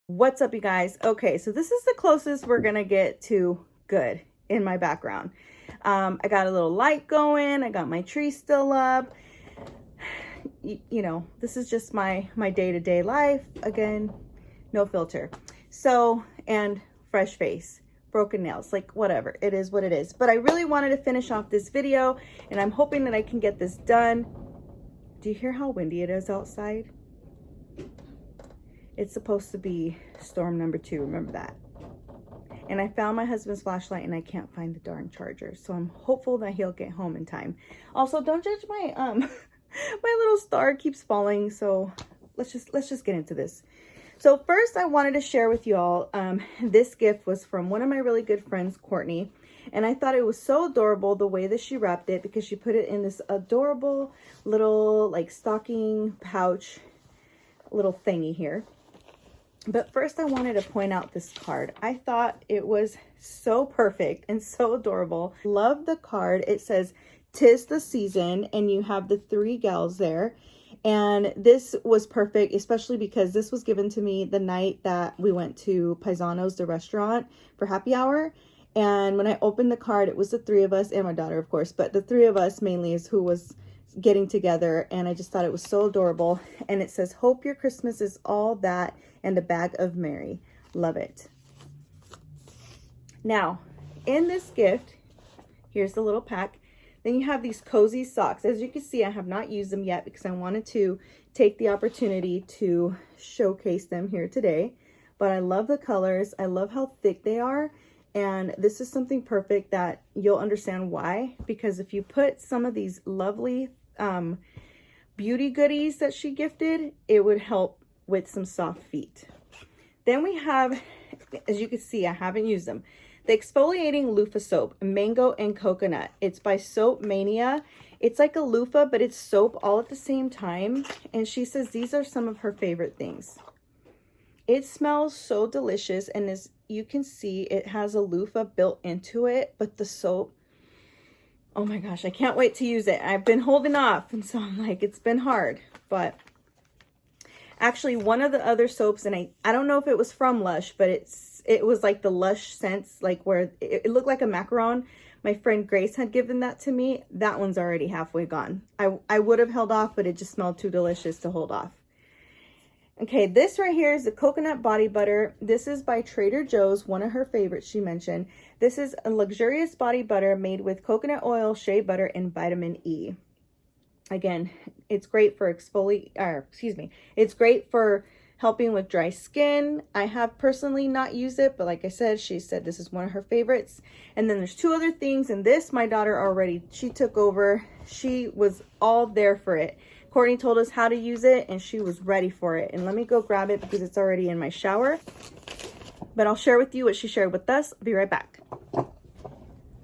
What's up, you guys? Okay, so this is the closest we're gonna get to good in my background. I got a little light going. I got my tree still up. You know, this is just my day-to-day life. Again, no filter. So, and fresh face, broken nails, like whatever. It is what it is. But I really wanted to finish off this video, and I'm hoping that I can get this done. Do you hear how windy it is outside? It's supposed to be storm number 2, remember that. And I found my husband's flashlight and I can't find the darn charger. So I'm hopeful that he'll get home in time. Also, don't judge my my little star keeps falling. So let's just get into this. So first I wanted to share with you all, this gift was from one of my really good friends, Courtney. And I thought it was so adorable the way that she wrapped it, because she put it in this adorable little like stocking pouch little thingy here. But first I wanted to point out this card. I thought it was so perfect and so adorable. Love the card. It says, "'Tis the season," and you have the 3 gals there. And this was perfect, especially because this was given to me the night that we went to Paisanos, the restaurant, for happy hour. And when I opened the card, it was the 3 of us and my daughter, of course, but the 3 of us mainly is who was getting together. And I just thought it was so adorable. And it says, "Hope your Christmas is all that and a bag of merry." Love it. Now, in this gift, here's the little pack. Then you have these cozy socks. As you can see, I have not used them yet because I wanted to take the opportunity to showcase them here today. But I love the colors. I love how thick they are. And this is something perfect that you'll understand why. Because if you put some of these lovely beauty goodies that she gifted, it would help with some soft feet. Then we have, as you can see, I haven't used them, the exfoliating loofah soap, mango and coconut. It's by Soap Mania. It's like a loofah, but it's soap all at the same time. And she says these are some of her favorite things. It smells so delicious, and as you can see, it has a loofah built into it, but the soap, oh my gosh, I can't wait to use it. I've been holding off, and so I'm like, it's been hard. But actually, one of the other soaps, and I don't know if it was from Lush, but it was like the Lush scents, like where it looked like a macaron. My friend Grace had given that to me. That one's already halfway gone. I would have held off, but it just smelled too delicious to hold off. Okay, this right here is the coconut body butter. This is by Trader Joe's, one of her favorites she mentioned. This is a luxurious body butter made with coconut oil, shea butter, and vitamin E. Again, it's great for it's great for helping with dry skin. I have personally not used it, but like I said, she said this is one of her favorites. And then there's 2 other things, and this, my daughter already, she took over. She was all there for it. Courtney told us how to use it, and she was ready for it. And let me go grab it because it's already in my shower. But I'll share with you what she shared with us. I'll be right back.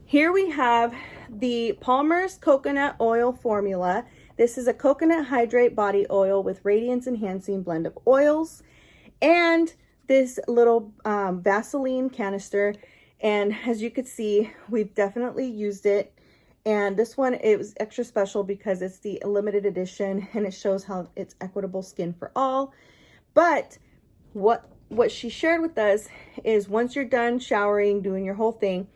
Here we have the Palmer's Coconut Oil Formula. This is a coconut hydrate body oil with radiance enhancing blend of oils. And this little Vaseline canister. And as you could see, we've definitely used it. And this one, it was extra special because it's the limited edition, and it shows how it's equitable skin for all. But what she shared with us is once you're done showering, doing your whole thing,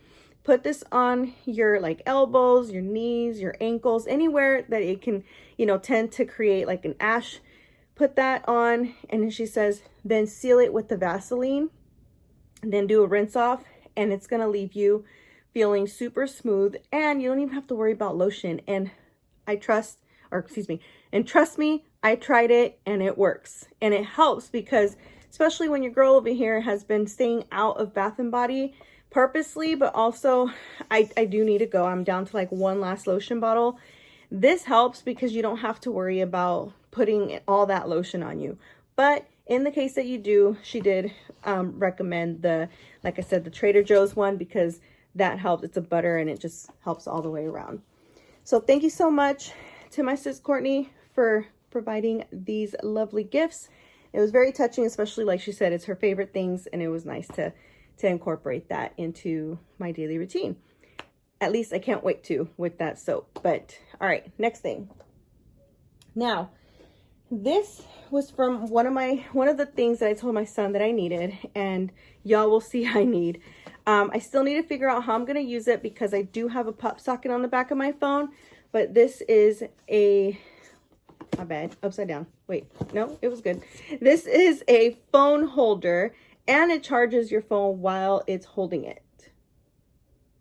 put this on your like elbows, your knees, your ankles, anywhere that it can, you know, tend to create like an ash. Put that on, and then she says, then seal it with the Vaseline, and then do a rinse off, and it's gonna leave you feeling super smooth, and you don't even have to worry about lotion. And trust me, I tried it and it works. And it helps because, especially when your girl over here has been staying out of Bath and Body purposely, but also I do need to go. I'm down to like 1 last lotion bottle. This helps because you don't have to worry about putting all that lotion on you. But in the case that you do, she did recommend like I said, the Trader Joe's one, because that helps. It's a butter and it just helps all the way around. So thank you so much to my sis Courtney for providing these lovely gifts. it was very touching, especially like she said, it's her favorite things, and it was nice to incorporate that into my daily routine. At least I can't wait to with that soap. But all right, next thing. Now, this was from one of the things that I told my son that I needed, and y'all will see I need. I still need to figure out how I'm going to use it because I do have a pop socket on the back of my phone, but this is my bad, upside down. Wait, no, it was good. This is a phone holder, and it charges your phone while it's holding it,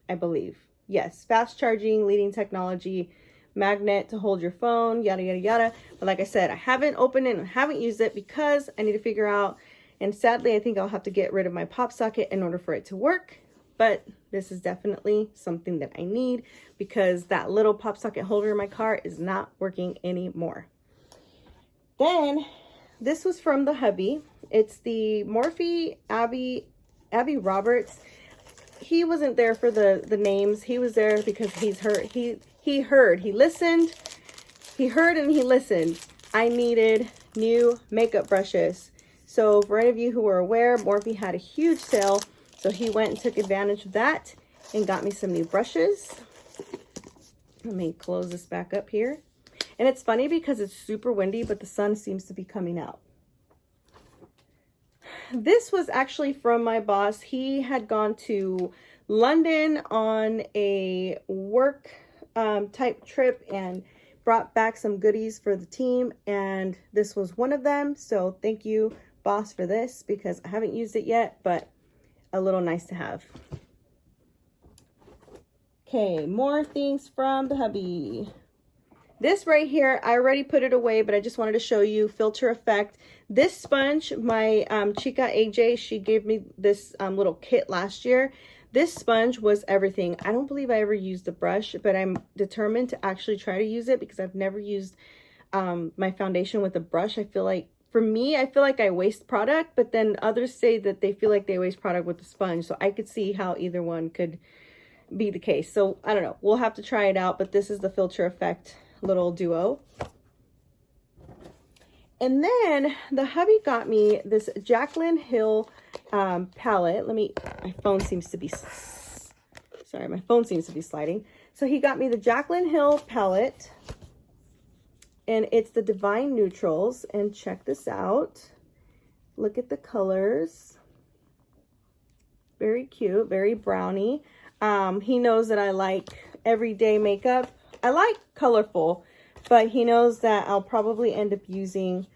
I believe. Yes, fast charging, leading technology, magnet to hold your phone, yada, yada, yada. But like I said, I haven't opened it and haven't used it because I need to figure out, and sadly, I think I'll have to get rid of my pop socket in order for it to work. But this is definitely something that I need because that little pop socket holder in my car is not working anymore. Then this was from the hubby. It's the Morphe Abby Roberts. He wasn't there for the names. He was there because he heard and he listened. I needed new makeup brushes. So for any of you who are aware, Morphe had a huge sale. So he went and took advantage of that and got me some new brushes. Let me close this back up here. And it's funny because it's super windy, but the sun seems to be coming out. This was actually from my boss. He had gone to London on a work type trip and brought back some goodies for the team, and this was one of them. So thank you, boss, for this because I haven't used it yet, but a little nice to have. Okay, more things from the hubby. This right here, I already put it away, but I just wanted to show you Filter Effect. This sponge, my Chica AJ, she gave me this little kit last year. This sponge was everything. I don't believe I ever used the brush, but I'm determined to actually try to use it because I've never used my foundation with a brush. I feel like, for me, I feel like I waste product, but then others say that they feel like they waste product with the sponge. So I could see how either one could be the case. So I don't know. We'll have to try it out, but this is the Filter Effect little duo. And then the hubby got me this Jaclyn Hill palette. My phone seems to be sliding. So he got me the Jaclyn Hill palette, and it's the Divine Neutrals. And check this out. Look at the colors. Very cute, very brownie. He knows that I like everyday makeup. I like colorful, but he knows that I'll probably end up using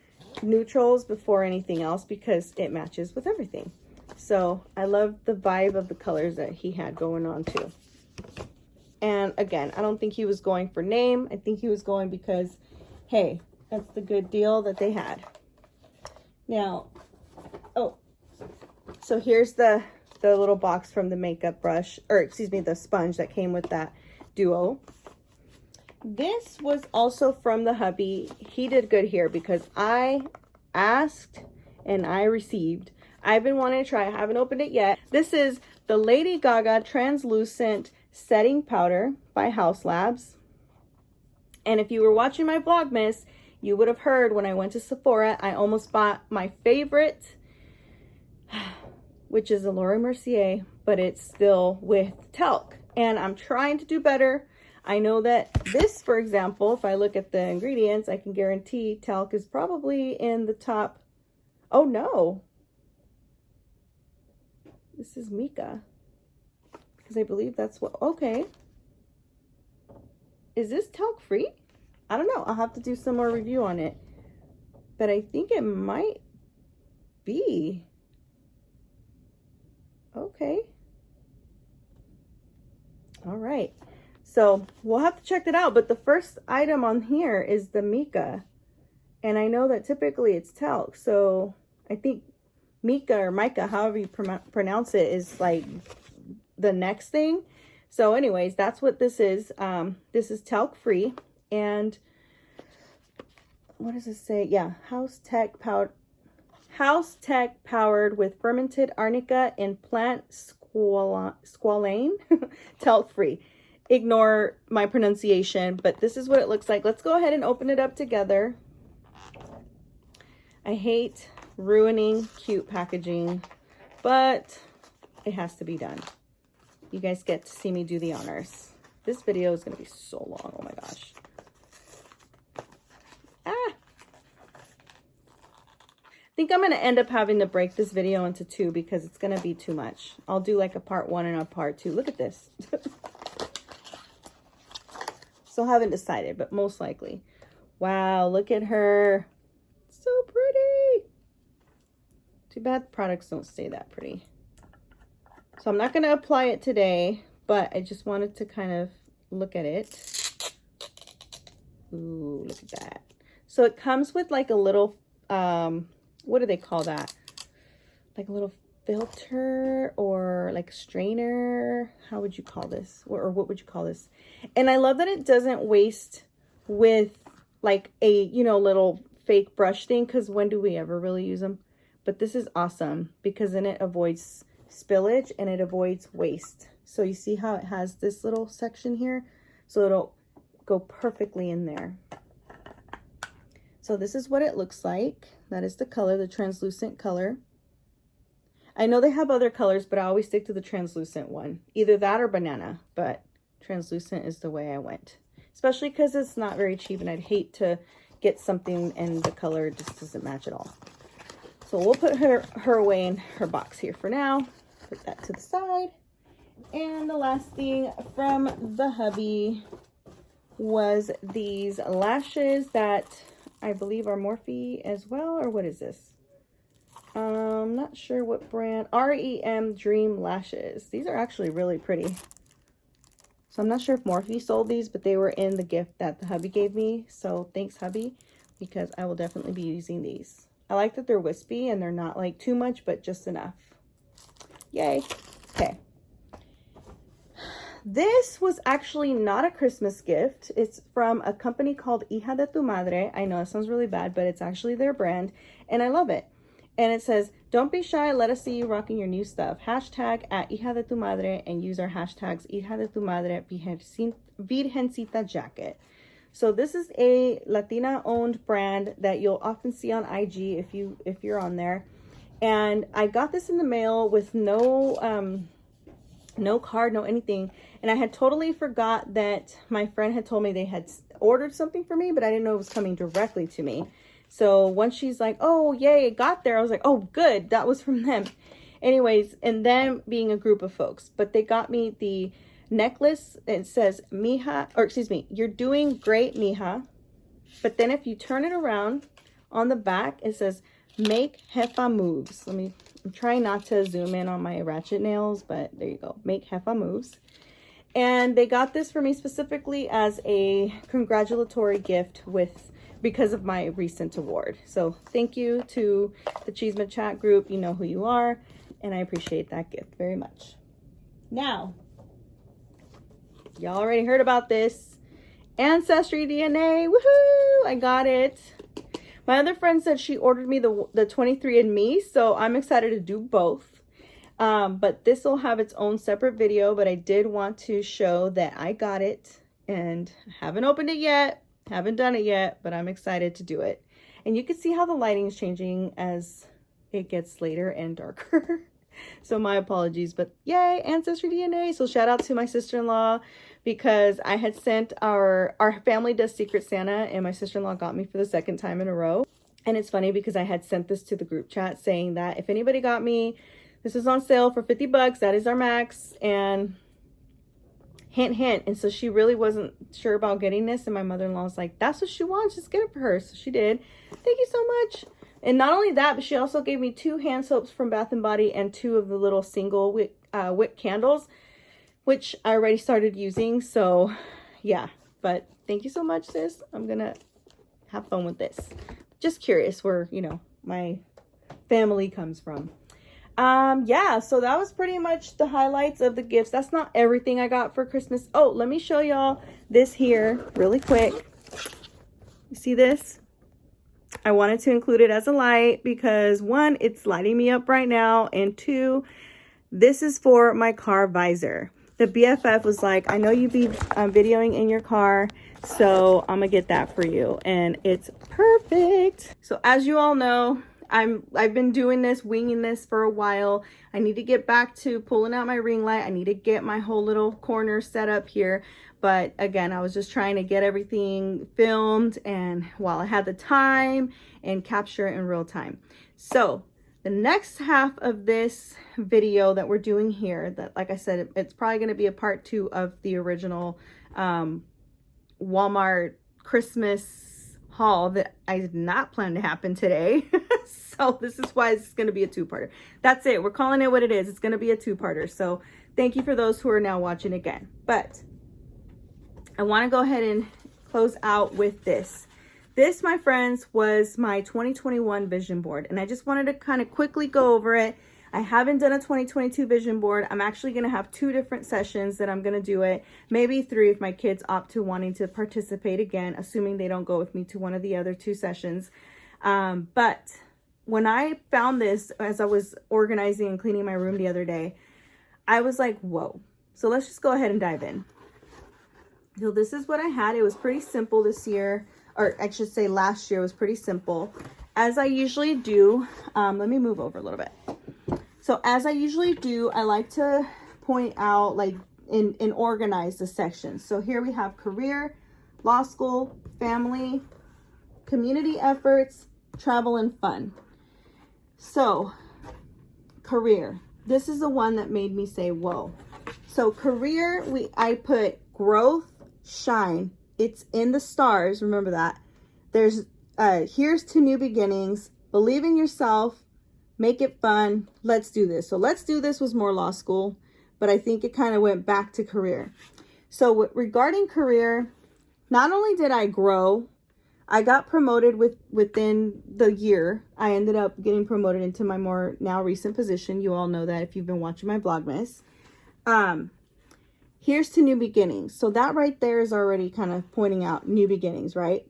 neutrals before anything else because it matches with everything. So I love the vibe of the colors that he had going on too. And again, I don't think he was going for name. I think he was going because, hey, that's the good deal that they had. Now, so here's the little box from the makeup brush, or excuse me, the sponge that came with that duo. This was also from the hubby. He did good here because I asked and I received. I've been wanting to try. I haven't opened it yet. This is the Lady Gaga Translucent Setting Powder by House Labs. And if you were watching my Vlogmas, you would have heard when I went to Sephora, I almost bought my favorite, which is a Laura Mercier, but it's still with talc. And I'm trying to do better. I know that this, for example, if I look at the ingredients, I can guarantee talc is probably in the top. Oh no. This is mica. Because I believe that's what, okay. Is this talc free? I don't know. I'll have to do some more review on it. But I think it might be. Okay. All right. So we'll have to check that out. But the first item on here is the mica. And I know that typically it's talc. So I think mica or mica, however you pronounce it, is like the next thing. So anyways, that's what this is. This is talc free. And what does it say? Yeah, House Tech powered with fermented arnica and plant squalane, talc free. Ignore my pronunciation, but this is what it looks like. Let's go ahead and open it up together. I hate ruining cute packaging, but it has to be done. You guys get to see me do the honors. This video is going to be so long. Oh my gosh. I think I'm going to end up having to break this video into two because it's going to be too much. I'll do like a part 1 and a part 2. Look at this. Still haven't decided, but most likely. Wow, look at her. So pretty. Too bad the products don't stay that pretty. So I'm not going to apply it today, but I just wanted to kind of look at it. Ooh, look at that. So it comes with like a little, what do they call that? Like a little filter or like strainer. How would you call this? Or what would you call this? And I love that it doesn't waste with like a, you know, little fake brush thing, because when do we ever really use them? But this is awesome because then it avoids spillage and it avoids waste. So you see how it has this little section here? So it'll go perfectly in there. So this is what it looks like. That is the color, the translucent color. I know they have other colors, but I always stick to the translucent one. Either that or banana, but translucent is the way I went. Especially because it's not very cheap and I'd hate to get something and the color just doesn't match at all. So we'll put her away in her box here for now. Put that to the side. And the last thing from the hubby was these lashes that I believe are Morphe as well. Or what is this? I'm not sure what brand. REM Dream Lashes. These are actually really pretty. So I'm not sure if Morphe sold these, but they were in the gift that the hubby gave me. So thanks, hubby, because I will definitely be using these. I like that they're wispy and they're not like too much, but just enough. Yay. Okay. This was actually not a Christmas gift. It's from a company called Hija de tu Madre. I know it sounds really bad, but it's actually their brand and I love it. And it says, don't be shy, let us see you rocking your new stuff. Hashtag at Hija de tu Madre and use our hashtags Hija de tu Madre Virgencita jacket. So this is a Latina owned brand that you'll often see on IG if you're on there. And I got this in the mail with no card, no anything. And I had totally forgot that my friend had told me they had ordered something for me, but I didn't know it was coming directly to me. So once she's like, oh, yay, it got there. I was like, oh, good. That was from them. Anyways, and them being a group of folks. But they got me the necklace. It says, mija, or excuse me, you're doing great, mija. But then if you turn it around on the back, it says, make jefa moves. I'm trying not to zoom in on my ratchet nails, but there you go. Make jefa moves. And they got this for me specifically as a congratulatory gift because of my recent award. So thank you to the Chisme chat group. You know who you are, and I appreciate that gift very much. Now, y'all already heard about this. Ancestry DNA, woohoo! I got it. My other friend said she ordered me the 23andMe, so I'm excited to do both. But this will have its own separate video, but I did want to show that I got it and haven't opened it yet. Haven't done it yet, but I'm excited to do it. And you can see how the lighting is changing as it gets later and darker. So my apologies, but yay, Ancestry DNA. So shout out to my sister-in-law because I had sent our family does Secret Santa and my sister-in-law got me for the second time in a row. And it's funny because I had sent this to the group chat saying that if anybody got me, this is on sale for $50. That is our max. And hint, hint. And so she really wasn't sure about getting this. And my mother-in-law was like, that's what she wants. Just get it for her. So she did. Thank you so much. And not only that, but she also gave me 2 hand soaps from Bath & Body and 2 of the little single wick candles, which I already started using. So yeah, but thank you so much, sis. I'm going to have fun with this. Just curious where, you know, my family comes from. Yeah, so that was pretty much the highlights of the gifts. That's not everything I got for Christmas. Oh, let me show y'all this here really quick. You see this? I wanted to include it as a light because 1, it's lighting me up right now. And 2, this is for my car visor. The BFF was like, I know you be videoing in your car, so I'm gonna get that for you. And it's perfect. So as you all know, I've been doing this, winging this for a while. I need to get back to pulling out my ring light. I need to get my whole little corner set up here. But again, I was just trying to get everything filmed and while I had the time and capture it in real time. So the next half of this video that we're doing here, that, like I said, it's probably going to be a part 2 of the original Walmart Christmas haul that I did not plan to happen today. So this is why it's going to be a 2-parter. That's it. We're calling it what it is. It's going to be a 2-parter. So thank you for those who are now watching again. But I want to go ahead and close out with this. This, my friends, was my 2021 vision board, and I just wanted to kind of quickly go over it. I haven't done a 2022 vision board. I'm actually going to have 2 different sessions that I'm going to do it, maybe 3 if my kids opt to wanting to participate again, assuming they don't go with me to one of the other 2 sessions. But when I found this, as I was organizing and cleaning my room the other day, I was like, whoa. So let's just go ahead and dive in. So this is what I had. It was pretty simple this year, or I should say last year was pretty simple. As I usually do, let me move over a little bit. So as I usually do, I like to point out, like, and organize the sections. So here we have career, law school, family, community efforts, travel, and fun. So career, this is the one that made me say, whoa. So career, I put growth, shine. It's in the stars. Remember that. There's here's to new beginnings, believe in yourself, make it fun, let's do this. So let's do this was more law school, but I think it kind of went back to career. So regarding career, not only did I grow, I got promoted within the year. I ended up getting promoted into my more now recent position. You all know that if you've been watching my Vlogmas. Here's to new beginnings. So that right there is already kind of pointing out new beginnings, right?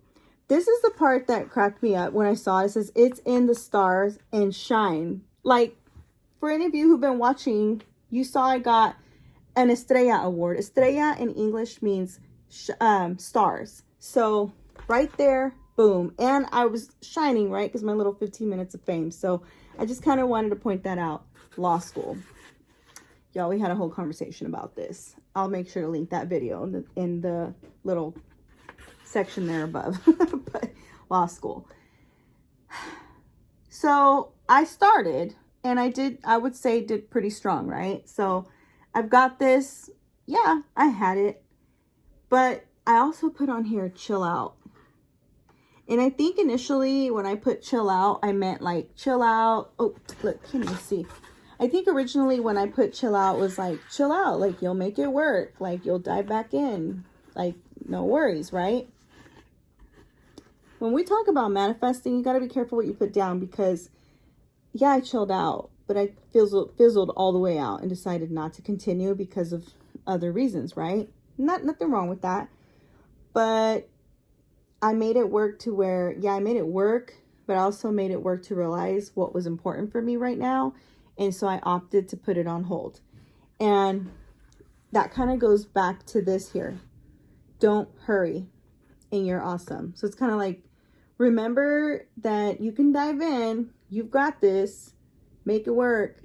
This is the part that cracked me up when I saw it. It says it's in the stars and shine. Like, for any of you who've been watching, you saw I got an Estrella award. Estrella in English means stars. So right there, boom. And I was shining, right? Because my little 15 minutes of fame. So I just kind of wanted to point that out. Law school. Y'all, we had a whole conversation about this. I'll make sure to link that video in the little section there above. But law school. So I started, and I would say did pretty strong, right? So I've got this. Yeah, I had it. But I also put on here, chill out. And I think initially when I put chill out, I meant like chill out. Oh, look, can you see? I think originally when I put chill out was like, chill out, like you'll make it work, like you'll dive back in, like no worries, right? When we talk about manifesting, you got to be careful what you put down because, yeah, I chilled out, but I fizzled all the way out and decided not to continue because of other reasons, right? Nothing wrong with that. But I made it work to where, yeah, I made it work, but I also made it work to realize what was important for me right now. And so I opted to put it on hold. And that kind of goes back to this here. Don't hurry and you're awesome. So it's kind of like, remember that you can dive in. You've got this. Make it work.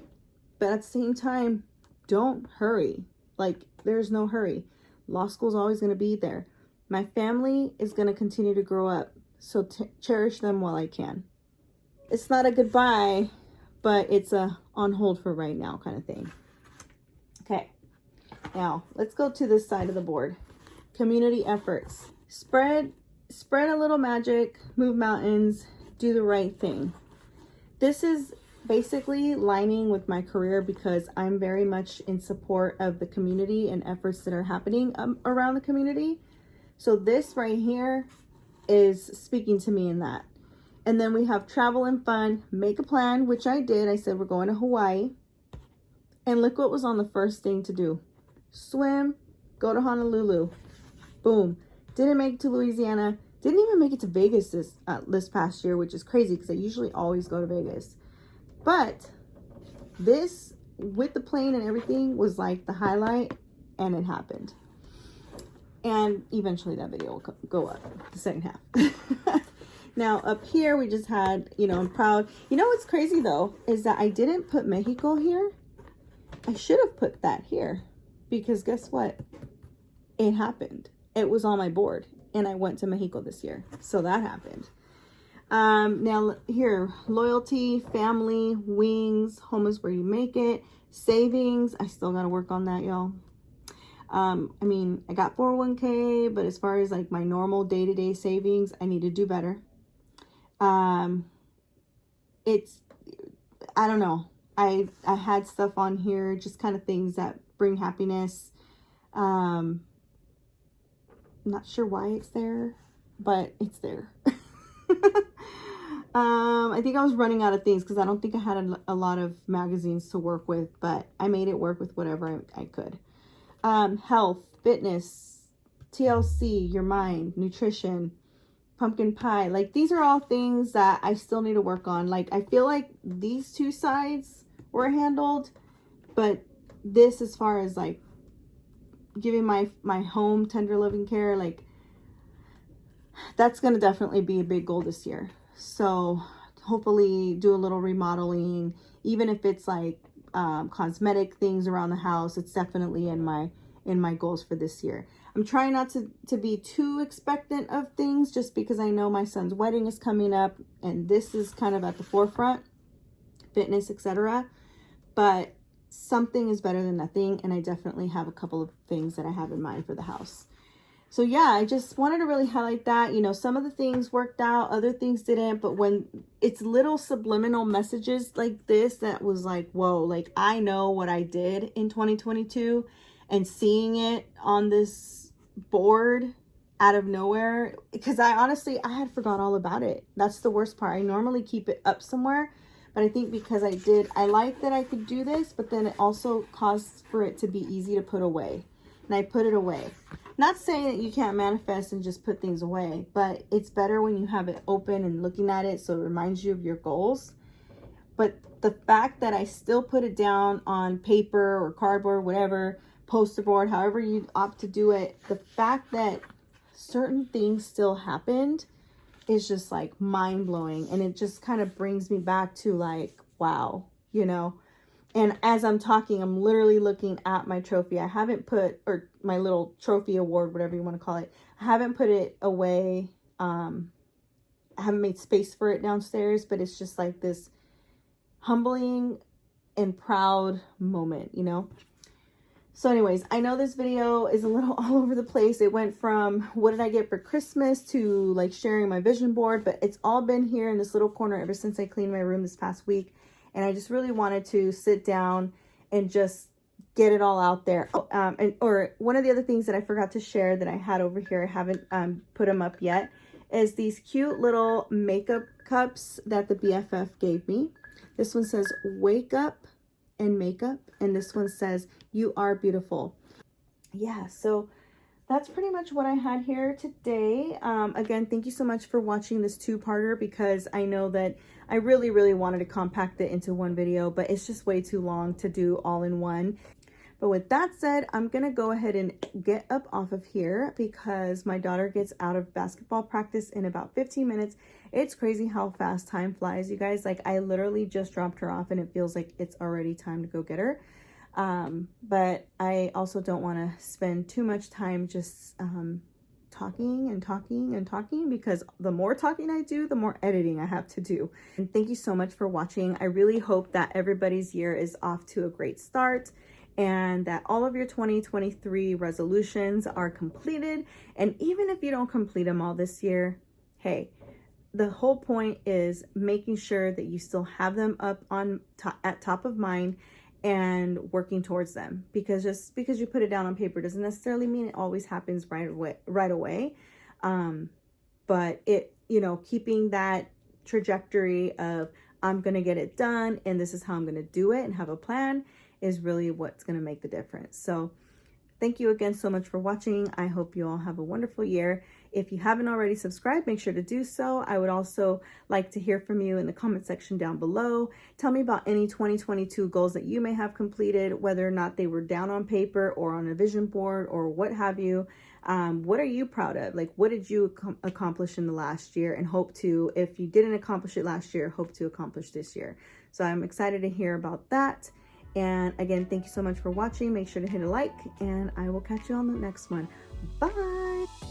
But at the same time, don't hurry. Like, there's no hurry. Law school's always going to be there. My family is going to continue to grow up. So cherish them while I can. It's not a goodbye, but it's a on hold for right now kind of thing. Okay, now let's go to this side of the board. Community efforts. Spread a little magic, move mountains, do the right thing. This is basically lining with my career because I'm very much in support of the community and efforts that are happening around the community. So this right here is speaking to me in that. And then we have travel and fun, make a plan, which I did. I said, we're going to Hawaii. And look what was on the first thing to do. Swim, go to Honolulu. Boom. Didn't make it to Louisiana. Didn't even make it to Vegas this past year, which is crazy because I usually always go to Vegas. But this, with the plane and everything, was like the highlight, and it happened. And eventually that video will go up, the second half. Now up here, we just had, you know, I'm proud. You know what's crazy though, is that I didn't put Mexico here. I should have put that here, because guess what? It happened. It was on my board and I went to Mexico this year. So that happened. Now here, loyalty, family, wings, home is where you make it, savings. I still got to work on that, y'all. I mean, I got 401k, but as far as like my normal day-to-day savings, I need to do better. I don't know. I had stuff on here, just kind of things that bring happiness. I'm not sure why it's there, but it's there. I think I was running out of things because I don't think I had a lot of magazines to work with, but I made it work with whatever I could. Health, fitness, TLC, your mind, nutrition, pumpkin pie. Like, these are all things that I still need to work on. Like, I feel like these two sides were handled, but this, as far as like giving my home tender loving care, like, that's going to definitely be a big goal this year. So hopefully do a little remodeling, even if it's like cosmetic things around the house. It's definitely in my goals for this year. I'm trying not to be too expectant of things, just because I know my son's wedding is coming up and this is kind of at the forefront, fitness, etc. But something is better than nothing, and I definitely have a couple of things that I have in mind for the house. So yeah, I just wanted to really highlight that. You know, some of the things worked out, other things didn't, but when it's little subliminal messages like this, that was like, whoa, like, I know what I did in 2022, and seeing it on this board out of nowhere, because I had forgot all about it. That's the worst part. I normally keep it up somewhere, but I think because I like that I could do this, but then it also caused for it to be easy to put away. And I put it away. Not saying that you can't manifest and just put things away, but it's better when you have it open and looking at it, so it reminds you of your goals. But the fact that I still put it down on paper or cardboard, whatever, poster board, however you opt to do it, the fact that certain things still happened is just like mind-blowing. And it just kind of brings me back to like, wow, you know. And as I'm talking, I'm literally looking at my trophy. I haven't put, or my little trophy award, whatever you want to call it, I haven't put it away. I haven't made space for it downstairs, but it's just like this humbling and proud moment, you know? So anyways, I know this video is a little all over the place. It went from what did I get for Christmas to like sharing my vision board, but it's all been here in this little corner ever since I cleaned my room this past week. And I just really wanted to sit down and just get it all out there. Or one of the other things that I forgot to share that I had over here, I haven't put them up yet, is these cute little makeup cups that the BFF gave me. This one says, wake up and makeup. And this one says, you are beautiful. Yeah, so that's pretty much what I had here today. Again, thank you so much for watching this two-parter, because I know that I really, really wanted to compact it into one video, but it's just way too long to do all in one. But with that said, I'm going to go ahead and get up off of here, because my daughter gets out of basketball practice in about 15 minutes. It's crazy how fast time flies, you guys. Like, I literally just dropped her off and it feels like it's already time to go get her. But I also don't want to spend too much time just talking and talking and talking, because the more talking I do, the more editing I have to do. And thank you so much for watching. I really hope that everybody's year is off to a great start, and that all of your 2023 resolutions are completed. And even if you don't complete them all this year, hey, the whole point is making sure that you still have them up on at top of mind and working towards them, because just because you put it down on paper doesn't necessarily mean it always happens right away. But it, you know, keeping that trajectory of I'm going to get it done and this is how I'm going to do it and have a plan is really what's going to make the difference. So thank you again so much for watching. I hope you all have a wonderful year. If you haven't already subscribed, make sure to do so. I would also like to hear from you in the comment section down below. Tell me about any 2022 goals that you may have completed, whether or not they were down on paper or on a vision board or what have you. What are you proud of? Like, what did you accomplish in the last year, and hope to, if you didn't accomplish it last year, hope to accomplish this year. So I'm excited to hear about that. And again, thank you so much for watching. Make sure to hit a like, and I will catch you on the next one. Bye.